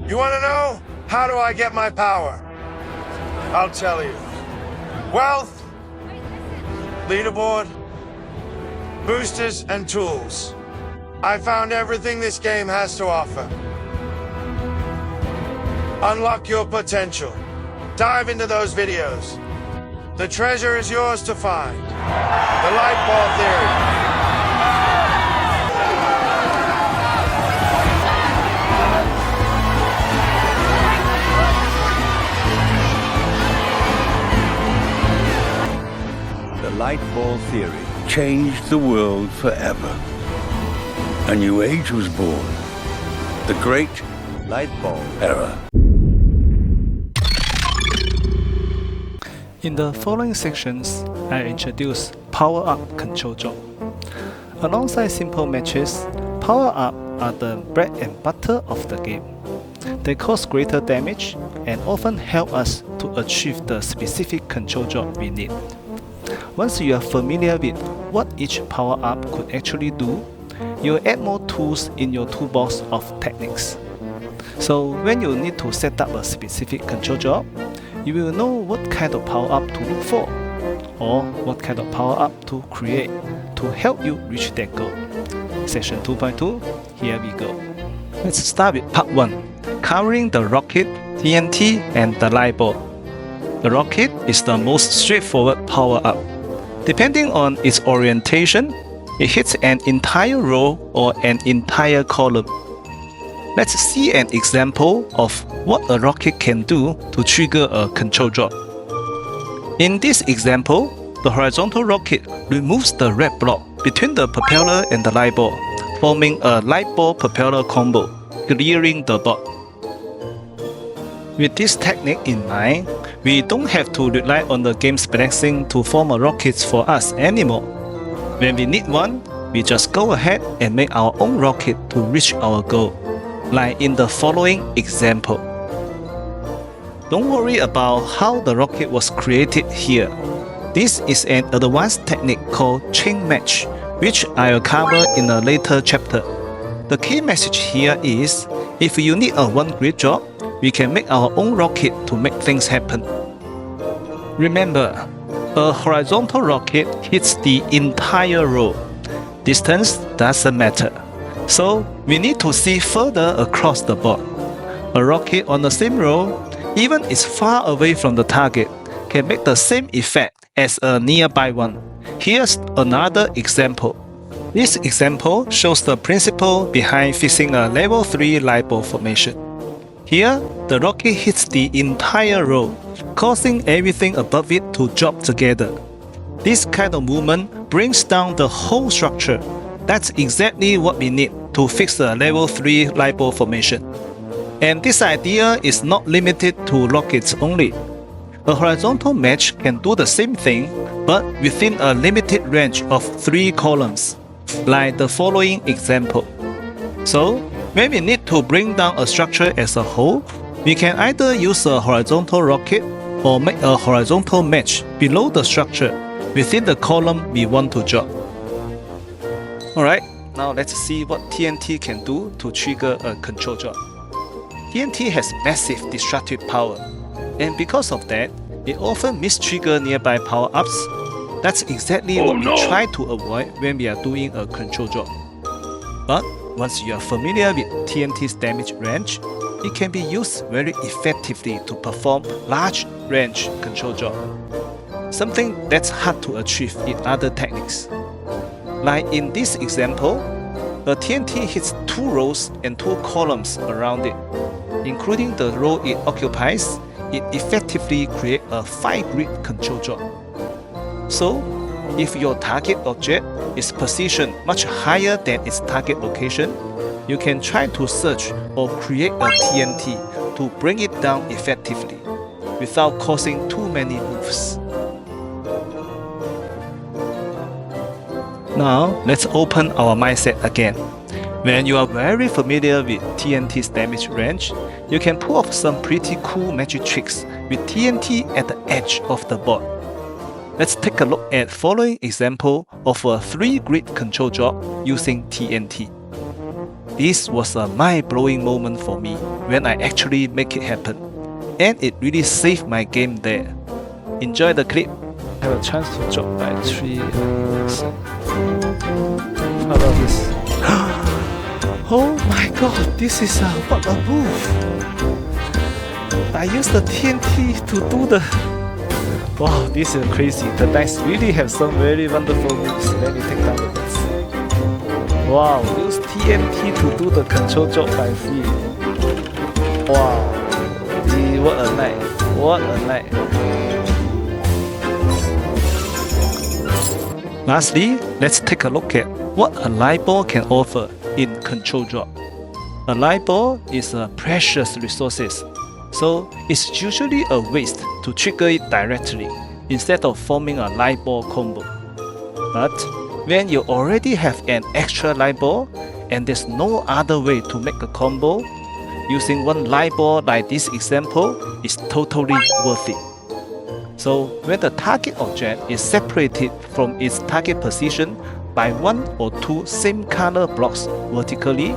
You want to know? How do I get my power? I'll tell you. Wealth, leaderboard, boosters, and tools. I found everything this game has to offer. Unlock your potential. Dive into those videos. The treasure is yours to find. The light ball theory. The light ball theory changed the world forever. A new age was born. The great light ball era. In the following sections, I introduce power-up control job. Alongside simple matches, power-up are the bread and butter of the game. They cause greater damage and often help us to achieve the specific control job we need. Once you are familiar with what each power-up could actually do, you'll add more tools in your toolbox of techniques. So when you need to set up a specific control job, you will know what kind of power-up to look for, or what kind of power-up to create to help you reach that goal. Section 2.2, here we go. Let's start with part 1, covering the rocket, TNT, and the light ball. The rocket is the most straightforward power-up. Depending on its orientation, it hits an entire row or an entire column. Let's see an example of what a rocket can do to trigger a control job. In this example, the horizontal rocket removes the red block between the propeller and the light ball, forming a light ball propeller combo, clearing the dot. With this technique in mind, we don't have to rely on the game's blessing to form a rocket for us anymore. When we need one, we just go ahead and make our own rocket to reach our goal, like in the following example. Don't worry about how the rocket was created here. This is an advanced technique called chain match, which I'll cover in a later chapter. The key message here is, if you need a one grid job, we can make our own rocket to make things happen. Remember, a horizontal rocket hits the entire row. Distance doesn't matter. So we need to see further across the board. A rocket on the same row, even if far away from the target, can make the same effect as a nearby one. Here's another example. This example shows the principle behind fixing a level 3 light ball formation. Here, the rocket hits the entire row, causing everything above it to drop together. This kind of movement brings down the whole structure. That's exactly what we need to fix the level 3 light ball formation. And this idea is not limited to rockets only. A horizontal match can do the same thing, but within a limited range of 3 columns, like the following example. So, when we need to bring down a structure as a whole, we can either use a horizontal rocket or make a horizontal match below the structure within the column we want to drop. Alright, now let's see what TNT can do to trigger a control job. TNT has massive destructive power, and because of that, it often mistriggers nearby power-ups. That's exactly what we try to avoid when we are doing a control job. But once you are familiar with TNT's damage range, it can be used very effectively to perform large range control job. Something that's hard to achieve in other techniques. Like in this example, a TNT hits 2 rows and 2 columns around it. Including the row it occupies, it effectively creates a 5-grid control job. So, if your target object is positioned much higher than its target location, you can try to search or create a TNT to bring it down effectively, without causing too many moves. Now, let's open our mindset again. When you are very familiar with TNT's damage range, you can pull off some pretty cool magic tricks with TNT at the edge of the board. Let's take a look at following example of a 3-grid control job using TNT. this was a mind-blowing moment for me when I actually make it happen. And it really saved my game there. Enjoy the clip. Have a chance to drop by 3. How about this? Oh my god, this is what a move! I used the TNT to do the... Wow, this is crazy. The dice really have some very wonderful moves. Let me take down the dice. Wow, use TNT to do the control drop by 3. Wow, what a night. What a night. Lastly, let's take a look at what a light ball can offer in control drop. A light ball is a precious resource, so it's usually a waste to trigger it directly instead of forming a light ball combo. But when you already have an extra light ball and there's no other way to make a combo, using one light ball like this example is totally worth it. So when the target object is separated from its target position by 1 or 2 same color blocks vertically,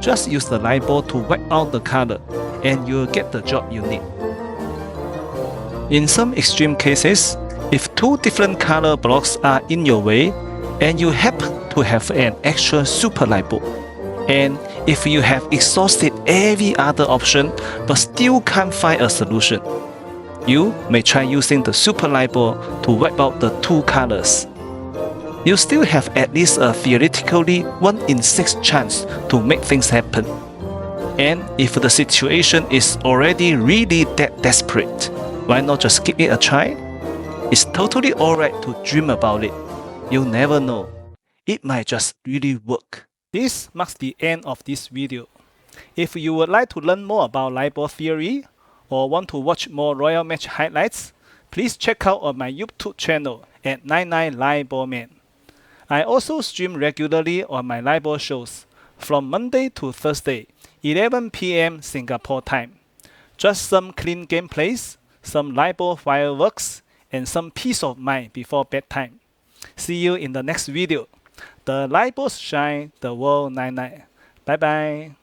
just use the light ball to wipe out the color and you'll get the job you need. In some extreme cases, if 2 different color blocks are in your way and you happen to have an extra super light ball, and if you have exhausted every other option but still can't find a solution, you may try using the super light ball to wipe out the 2 colors. You still have at least a theoretically 1 in 6 chance to make things happen. And if the situation is already really that desperate, why not just give it a try? It's totally alright to dream about it. You'll never know. It might just really work. This marks the end of this video. If you would like to learn more about light ball theory or want to watch more Royal Match highlights, please check out on my YouTube channel at 99lightballman. I also stream regularly on my light ball shows from Monday to Thursday, 11 PM Singapore time. Just some clean gameplays, some light ball fireworks, and some peace of mind before bedtime. See you in the next video. The light balls shine, the world 99. Bye bye.